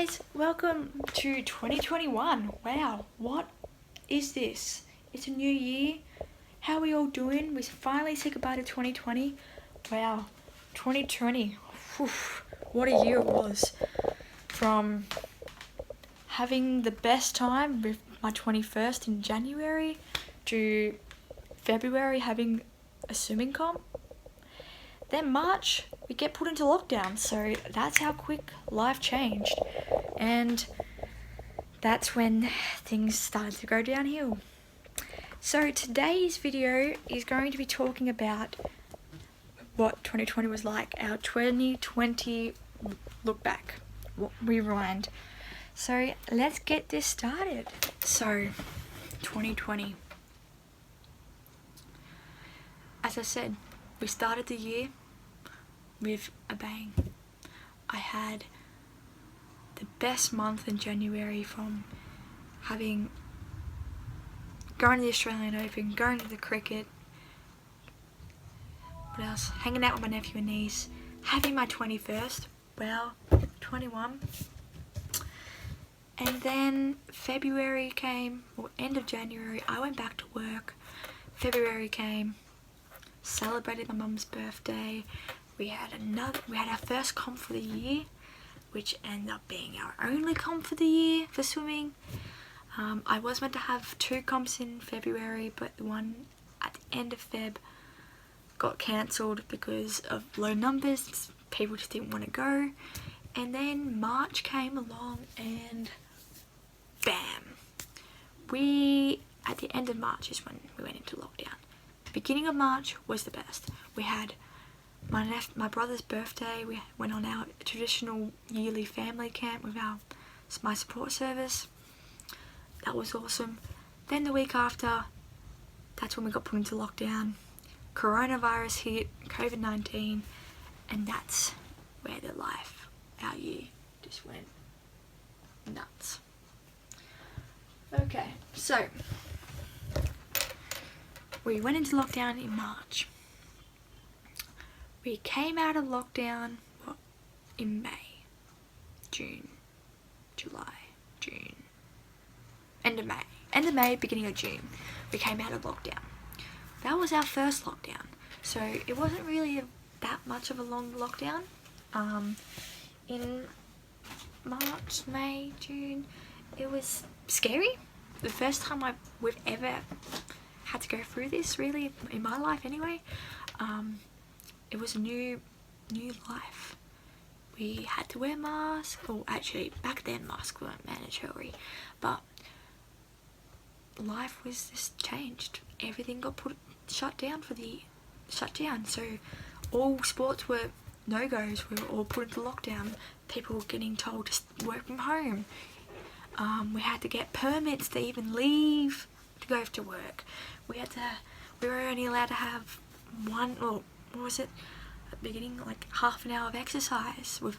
guys, welcome to 2021. Wow, what is this? It's a new year. How are we all doing? We finally said goodbye to 2020. Wow, 2020. Whew, what a year it was. From having the best time with my 21st in January to February having a swimming comp. Then March, we get put into lockdown, so that's how quick life changed. And that's when things started to go downhill. So today's video is going to be talking about what 2020 was like, our 2020 look back, rewind. So let's get this started. So 2020. As I said, we started the year with a bang. I had the best month in January, from going to the Australian Open, going to the cricket, what else? Hanging out with my nephew and niece, having my 21st, well, 21. And then February came, or end of January, I went back to work. February came, celebrated my mum's birthday. We had our first comp for the year, which ended up being our only comp for the year for swimming. I was meant to have 2 comps in February, but the one at the end of Feb got cancelled because of low numbers. People just didn't want to go. And then March came along and bam! At the end of March is when we went into lockdown. The beginning of March was the best. We had my brother's birthday. We went on our traditional yearly family camp with my support service. That was awesome. Then the week after, that's when we got put into lockdown. Coronavirus hit, COVID-19, and that's where our year just went nuts. Okay, so we went into lockdown in March. We came out of lockdown in May, June, July, June, end of May, beginning of June. We came out of lockdown. That was our first lockdown, so it wasn't really that much of a long lockdown. In March, May, June, it was scary. The first time we've ever had to go through this, really, in my life anyway. It was a new life. We had to wear masks. Well, actually, back then masks weren't mandatory, but life was just changed. Everything got shut down. So all sports were no-goes. We were all put into lockdown. People were getting told to work from home. We had to get permits to even leave to go to work. We were only allowed to have at the beginning, like half an hour of exercise with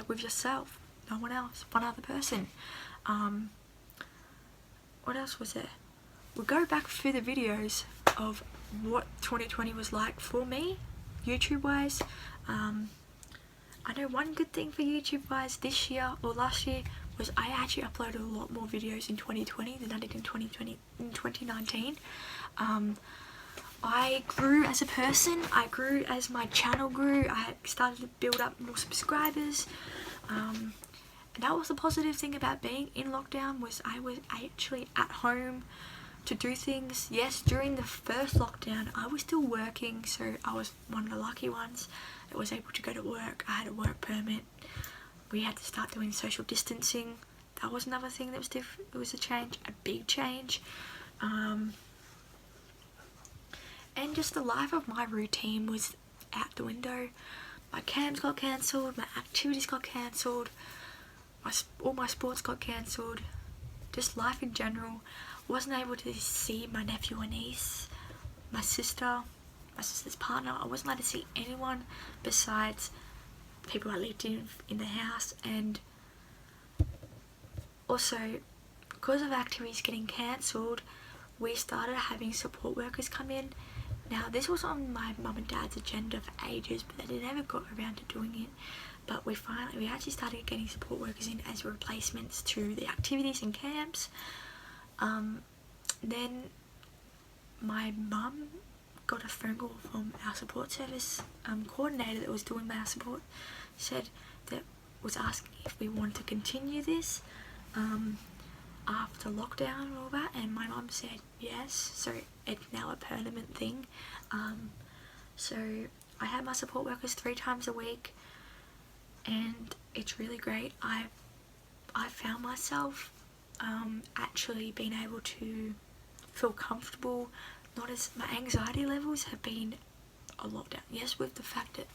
with yourself, no one else, one other person. What else was there? We'll go back through the videos of what 2020 was like for me, YouTube wise. I know one good thing for YouTube wise this year or last year was I actually uploaded a lot more videos in 2020 than I did in 2019. I grew as a person. I grew as my channel grew. I started to build up more subscribers. And that was the positive thing about being in lockdown, was I was actually at home to do things. Yes, during the first lockdown, I was still working, so I was one of the lucky ones that was able to go to work. I had a work permit. We had to start doing social distancing. That was another thing that was different. It was a big change. And just the life of my routine was out the window. My camps got cancelled, my activities got cancelled, all my sports got cancelled. Just life in general. Wasn't able to see my nephew and niece, my sister's partner. I wasn't allowed to see anyone besides people I lived in the house. And also, because of activities getting cancelled, we started having support workers come in. Now this was on my mum and dad's agenda for ages, but they never got around to doing it. But we actually started getting support workers in as replacements to the activities and camps. Then my mum got a phone call from our support service coordinator that was doing our support, was asking if we wanted to continue this after lockdown and all that, and my mum said yes, so it's now a permanent thing. So I have my support workers 3 times a week, and it's really great. I found myself actually being able to feel comfortable, not as my anxiety levels have been a lot down. Yes, with the fact that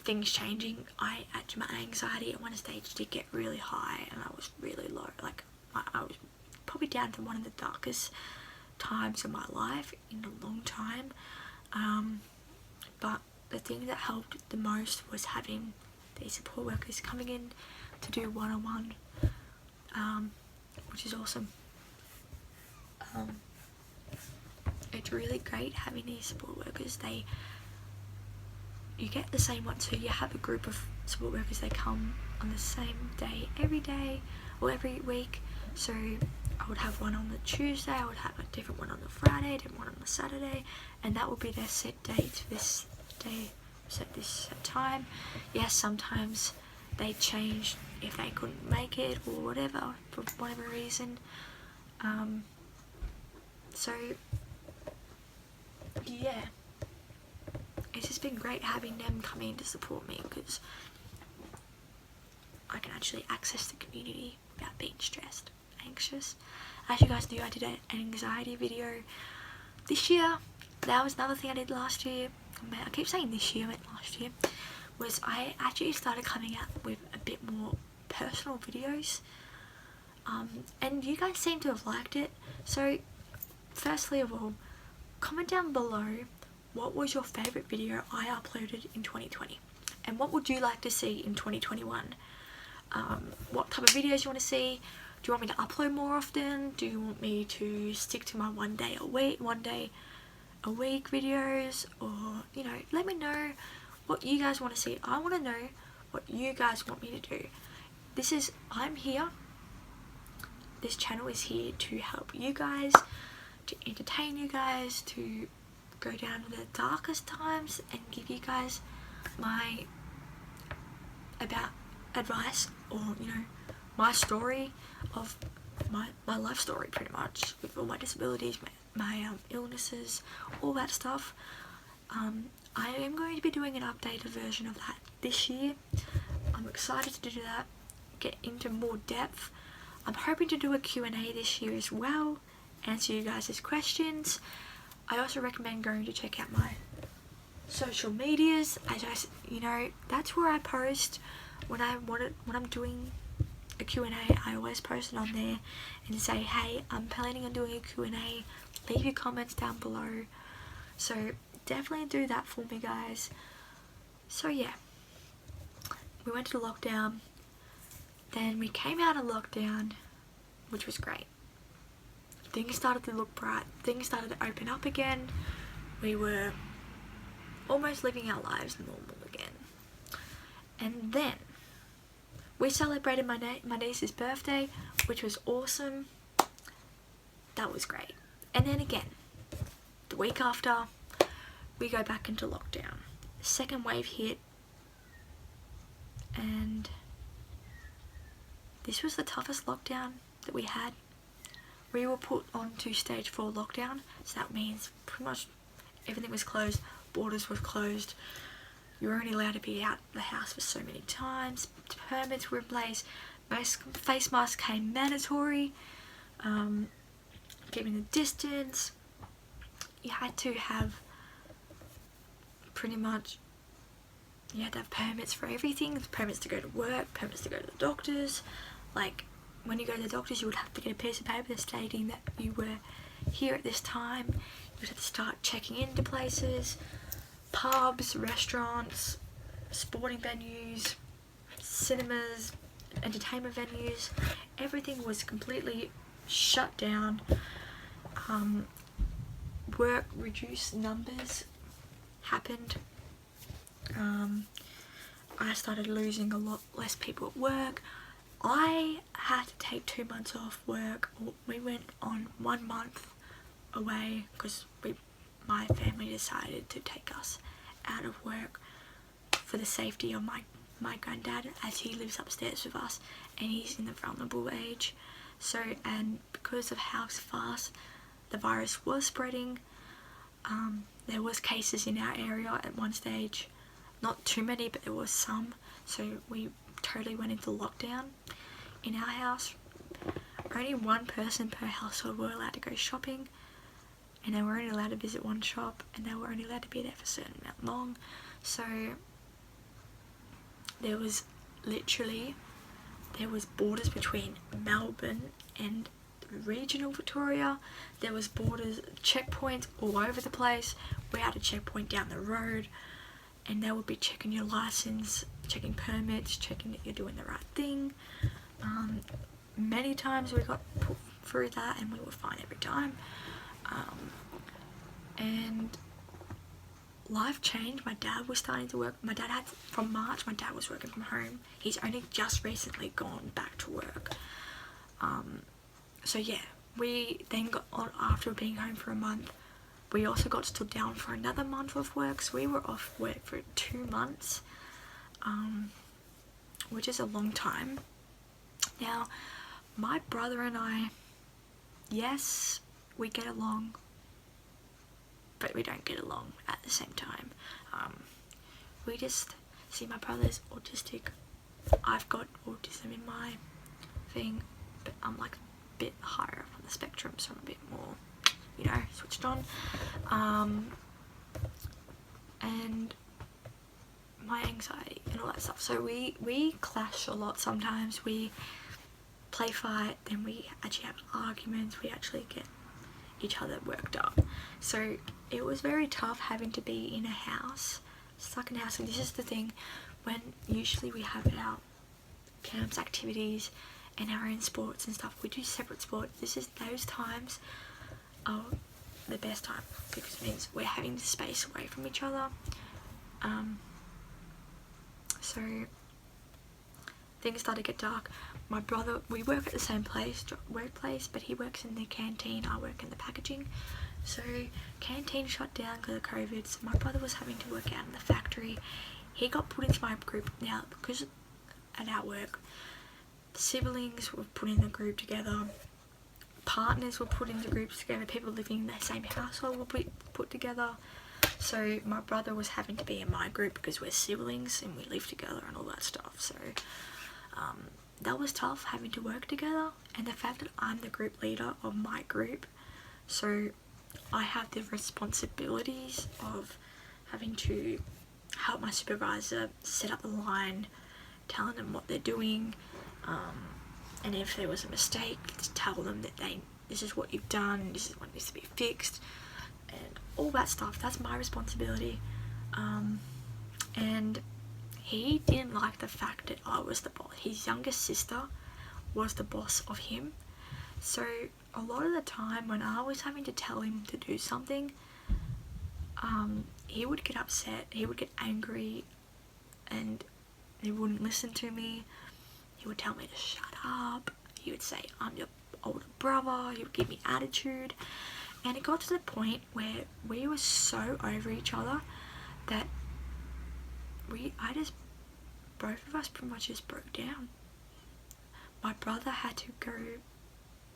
things changing, my anxiety at one stage did get really high, and I was really low. Like I was probably down to one of the darkest times of my life in a long time. But the thing that helped the most was having these support workers coming in to do one-on-one, which is awesome. It's really great having these support workers. You get the same one, so you have a group of support workers. They come on the same day every day or every week. So I would have one on the Tuesday, I would have a different one on the Friday, a different one on the Saturday, and that would be their set date, this day, this time. Yes, sometimes they changed if they couldn't make it or whatever, for whatever reason. So yeah, it's just been great having them come in to support me, because I can actually access the community without being stressed, anxious. As you guys knew, I did an anxiety video this year. That was another thing I did last year. I keep saying this year, I meant last year. Was I actually started coming out with a bit more personal videos, and you guys seem to have liked it. So firstly of all, comment down below what was your favourite video I uploaded in 2020, and what would you like to see in 2021. What type of videos you want to see. Do you want me to upload more often? Do you want me to stick to my one day a week videos? Or, you know, let me know what you guys want to see. I want to know what you guys want me to do. I'm here. This channel is here to help you guys, to entertain you guys, to go down to the darkest times and give you guys my advice, or, you know, my story of my life story, pretty much, with all my disabilities, my illnesses, all that stuff. I am going to be doing an updated version of that this year. I'm excited to do that, get into more depth. I'm hoping to do a Q&A this year as well, answer you guys' questions. I also recommend going to check out my social medias. That's where I post when I'm doing a Q&A. I always post it on there and say, hey, I'm planning on doing a Q&A. Leave your comments down below. So definitely do that for me, guys. So yeah, we went to lockdown. Then we came out of lockdown, which was great. Things started to look bright. Things started to open up again. We were almost living our lives normal again. And then we celebrated my niece's birthday, which was awesome. That was great. And then again, the week after, we go back into lockdown. The second wave hit, and this was the toughest lockdown that we had. We were put onto stage 4 lockdown, so that means pretty much everything was closed, borders were closed. You were only allowed to be out the house for so many times. Permits were in place. Face masks came mandatory. Keeping the distance. You had to have you had to have permits for everything. Permits to go to work, permits to go to the doctors. Like, when you go to the doctors, you would have to get a piece of paper stating that you were here at this time. You would have to start checking into places. Pubs, restaurants, sporting venues, cinemas, entertainment venues, everything was completely shut down. work reduced numbers happened. I started losing a lot less people at work. I had to take 2 months off work. We went on 1 month away because my family decided to take us out of work for the safety of my granddad, as he lives upstairs with us and he's in the vulnerable age. So, and because of how fast the virus was spreading, there was cases in our area at one stage. Not too many, but there was some. So we totally went into lockdown in our house. Only one person per household were allowed to go shopping, and they were only allowed to visit one shop, and they were only allowed to be there for a certain amount long. So there was borders between Melbourne and regional Victoria. There was borders, checkpoints all over the place. We had a checkpoint down the road, and they would be checking your license, checking permits, checking that you're doing the right thing. Many times we got put through that and we were fine every time. And life changed. My dad was starting to work. From March, my dad was working from home. He's only just recently gone back to work. So yeah, we then got on, after being home for a month, we also got stood down for another month of work. So we were off work for 2 months, which is a long time. Now, my brother and I, yes, we get along, but we don't get along at the same time. We just, see, my brother's autistic. I've got autism in my thing, but I'm like a bit higher up on the spectrum, so I'm a bit more, you know, switched on. And my anxiety and all that stuff. So we clash a lot sometimes. We play fight, then we actually have arguments. We actually get each other worked up. So it was very tough having to be in a house, stuck in a house. And this is the thing, when usually we have our camps, activities, and our own sports and stuff, we do separate sports. Those times are the best time because it means we're having the space away from each other. So things started to get dark. My brother, we work at the same workplace, but he works in the canteen, I work in the packaging. So canteen shut down because of COVID, so my brother was having to work out in the factory. He got put into my group. Now, because at our work, siblings were put in the group together, partners were put into groups together, people living in the same household were put together. So my brother was having to be in my group because we're siblings and we live together and all that stuff. So that was tough, having to work together, and the fact that I'm the group leader of my group, so I have the responsibilities of having to help my supervisor set up the line, telling them what they're doing, and if there was a mistake, to tell them that this is what you've done, this is what needs to be fixed, and all that stuff. That's my responsibility. And he didn't like the fact that I was the boss. His younger sister was the boss of him. So a lot of the time when I was having to tell him to do something, he would get upset, he would get angry, and he wouldn't listen to me. He would tell me to shut up. He would say, I'm your older brother. He would give me attitude. And it got to the point where we were so over each other that both of us pretty much just broke down. My brother had to go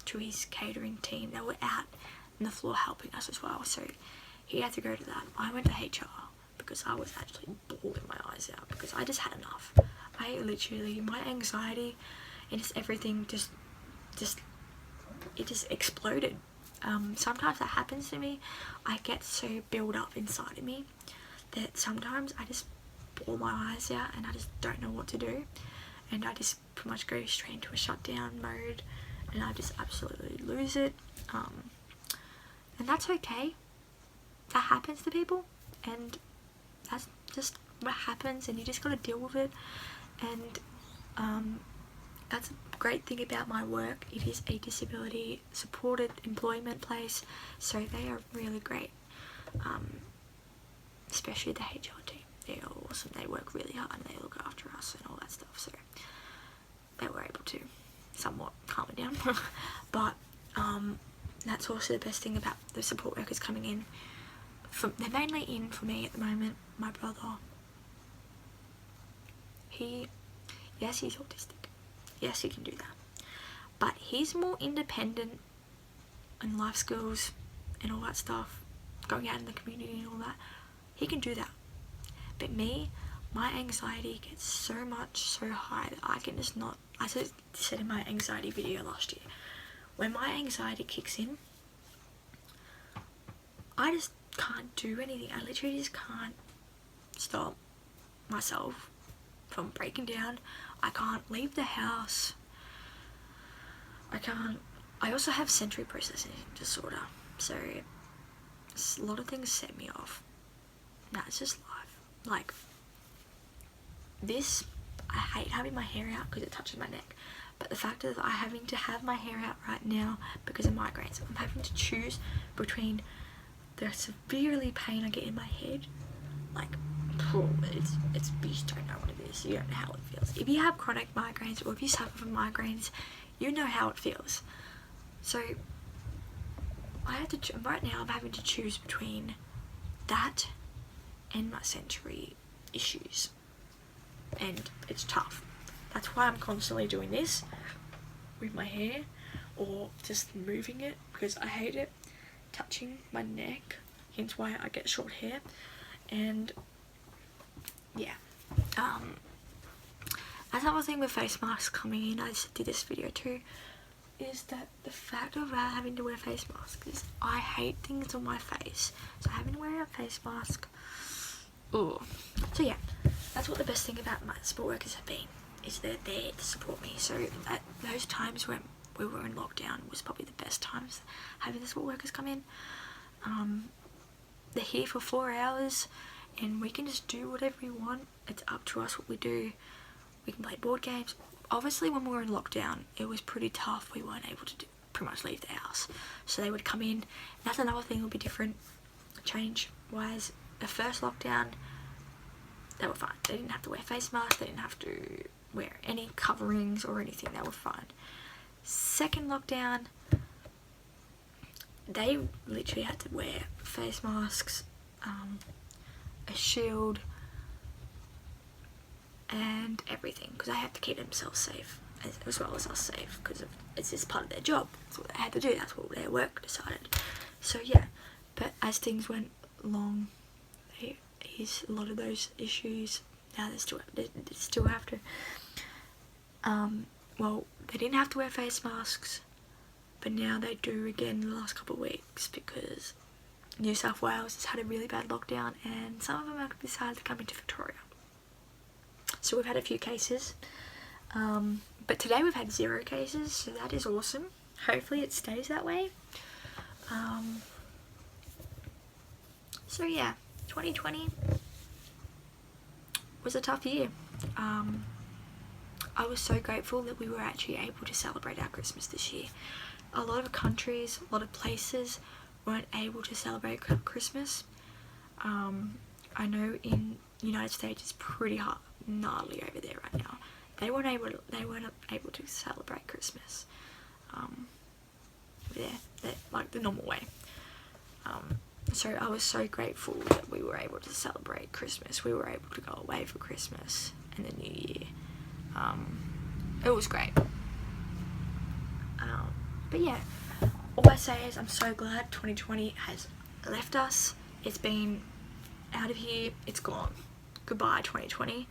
to his catering team. They were out on the floor helping us as well, so he had to go to that. I went to HR because I was actually bawling my eyes out because I just had enough. My anxiety and just everything just exploded. Sometimes that happens to me. I get so built up inside of me that sometimes I just bawl my eyes out and I just don't know what to do, and I just pretty much go straight into a shutdown mode and I just absolutely lose it. And that's okay. That happens to people, and that's just what happens, and you just gotta deal with it. And that's a great thing about my work. It is a disability supported employment place, so they are really great, especially the HR team. They're awesome. They work really hard and they look after us and all that stuff, so they were able to somewhat calm it down. But that's also the best thing about the support workers coming in. They're mainly in for me at the moment. My brother, yes, he's autistic. Yes, he can do that. But he's more independent in life skills and all that stuff, going out in the community and all that. He can do that. But me, my anxiety gets so high that I can just not, I said in my anxiety video last year, when my anxiety kicks in, I just can't do anything. I literally just can't stop myself from breaking down. I can't leave the house. I also have sensory processing disorder, so a lot of things set me off. It's just life. Like this, I hate having my hair out because it touches my neck, but the fact is I'm having to have my hair out right now because of migraines. I'm having to choose between the severely pain I get in my head, like it's you just don't know what it is. You don't know how it feels. If you have chronic migraines or if you suffer from migraines, you know how it feels. So right now I'm having to choose between that and my sensory issues, and it's tough. That's why I'm constantly doing this with my hair or just moving it, because I hate it touching my neck, hence why I get short hair. And yeah, another thing with face masks coming in, I just did this video too, is that the fact of having to wear face masks is I hate things on my face, so having to wear a face mask, so yeah, that's what the best thing about my support workers have been, is they're there to support me. So at those times when we were in lockdown was probably the best times having the support workers come in. They're here for 4 hours and we can just do whatever we want. It's up to us what we do. We can play board games. Obviously when we were in lockdown it was pretty tough. We weren't able to pretty much leave the house, so they would come in. That's another thing that will be different change wise. The first lockdown, they were fine. They didn't have to wear face masks, they didn't have to wear any coverings or anything, they were fine. Second lockdown, they literally had to wear face masks, a shield and everything, because they had to keep themselves safe as well as us safe, because it's just part of their job. That's what they had to do, that's what their work decided. So yeah, but as things went along, they eased a lot of those issues. Now they still have to. Well, they didn't have to wear face masks, but now they do again in the last couple of weeks, because New South Wales has had a really bad lockdown and some of them have decided to come into Victoria. So we've had a few cases, but today we've had 0 cases, so that is awesome. Hopefully it stays that way. So yeah, 2020 was a tough year. I was so grateful that we were actually able to celebrate our Christmas this year. A lot of countries, a lot of places weren't able to celebrate Christmas. I know in the United States it's pretty hard, gnarly over there right now. They weren't able to celebrate Christmas like the normal way. So I was so grateful that we were able to celebrate Christmas. We were able to go away for Christmas and the New Year. It was great. But yeah, all I say is I'm so glad 2020 has left us. It's been out of here, it's gone. Goodbye 2020,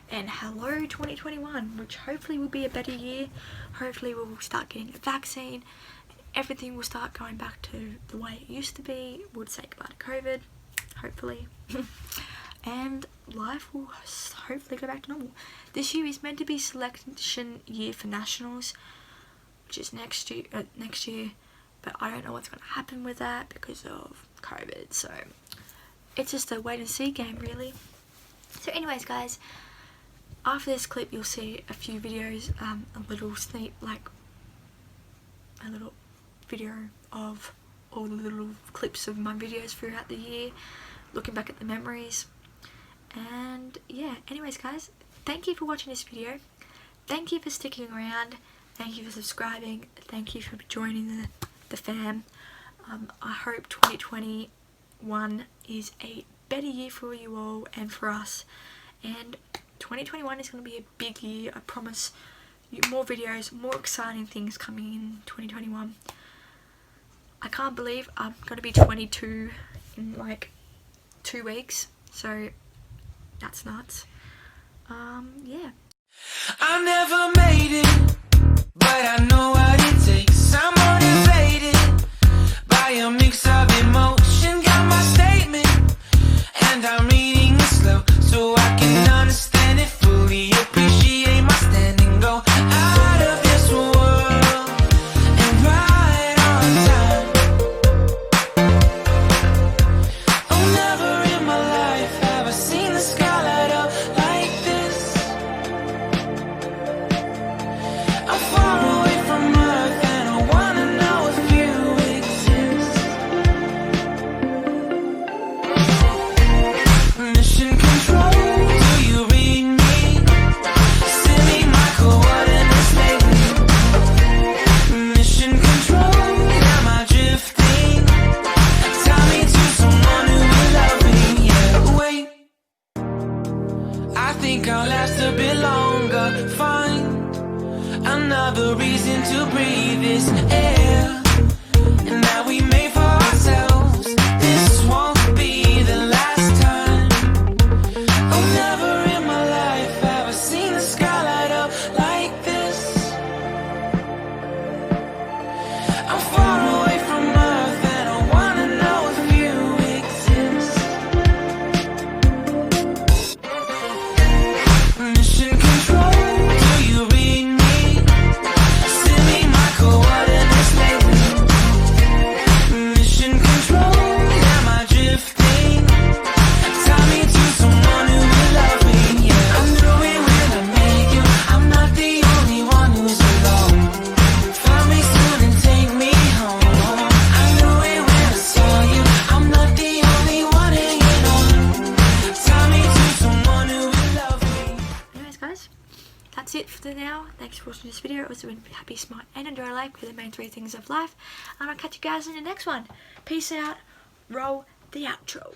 and hello 2021, which hopefully will be a better year. Hopefully we'll start getting a vaccine and everything will start going back to the way it used to be. We'll say goodbye to COVID, hopefully. And life will hopefully go back to normal. This year is meant to be selection year for nationals, which is next year, but I don't know what's going to happen with that because of COVID, so it's just a wait and see game really. So anyways guys, after this clip you'll see a few videos, a little sneak, like a little video of all the little clips of my videos throughout the year, looking back at the memories. And yeah, anyways guys, thank you for watching this video, thank you for sticking around, thank you for subscribing, thank you for joining the fam. I hope 2021 is a better year for you all and for us, and 2021 is going to be a big year. I promise you more videos, more exciting things coming in 2021. I can't believe I'm going to be 22 in like 2 weeks, so that's nuts. Yeah. I never made it, but I know what it takes. I'm motivated by a mix of emotion. Got my statement, and I'm reading it slow so I can understand it fully. Appreciate my standing, go out of this world and right on time. Oh, never in my life have I seen the sky light up like this. I'm far away from Earth and I wanna know if you exist. Mission control, do you read me? Send me my coordinates lately. Mission control, am I drifting? Tie me to someone who will love me. Yeah, wait, I think I'll last a bit longer. Find another reason to breathe this air, and that we made for ourselves. This won't be the last time. Oh, never in my life have I seen the sky light up like this. I'm far away from Earth and I wanna know if you exist. Mission control, do you read me? Send me my coordinates lately. Mission control, am I drifting? Tie me to someone who will love me. Yeah, I knew it when I met you. I'm not the only one who's alone. Find me soon and take me home. I knew it when I saw you. I'm not the only one hanging on. Tie me to someone who will love me. Anyways guys, that's it for now. Thanks for watching this video. It was been happy, smart and enjoy life, because the main 3 things of life. And I'll catch you guys in the next one. Peace out. Roll the outro.